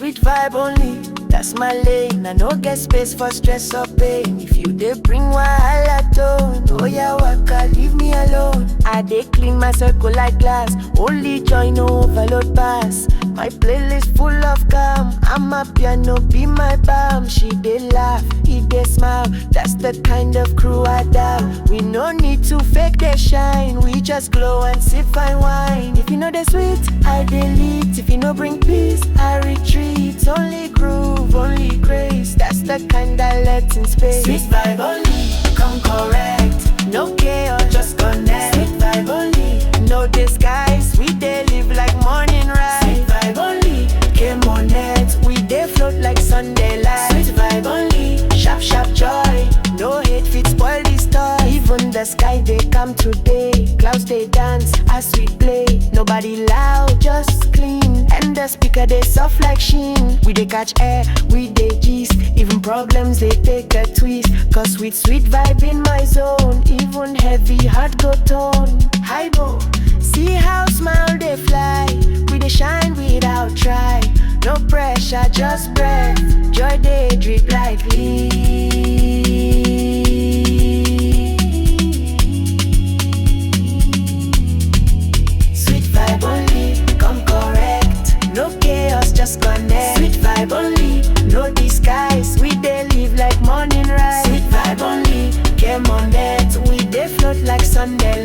Sweet vibe only, that's my lane. I no get space for stress or pain. If you dey bring wahala tone, oh yeah, waka, leave me alone. I dey clean my circle like glass, only joy, no overload pass. My playlist full of calm, I'm a piano, be my balm. She dey laugh, he dey smile, that's the kind of crew I dial. We no need to fake the shine, we just glow and sip fine wine. If you know the sweet, I delete. If you no bring peace, I retreat. Only groove, only grace, that's the kind I let in space. Sweet vibe only, come correct. No chaos, just connect. Sweet vibe only, no disguise. We dey live like morning rise. Sweet vibe only, came on net. We dey float like Sunday light. Sweet vibe only, sharp sharp joy. No hate fit spoil this toy. Even the sky they come today. Clouds they dance as we play. Nobody loud, just clean. And the speaker they soft like sheen. We they catch air, we they gist. Even problems they take a twist. Cause with sweet vibe in my zone, even heavy heart go tone. Hybo, see how smile they fly. We they shine without try. No pressure, just breath. Joy they drip like leaves. Sweet vibe only, come correct. No chaos, just connect. Sweet vibe only, no disguise. We dey live like morning rise. Sweet vibe only, came on net. We dey float like Sunday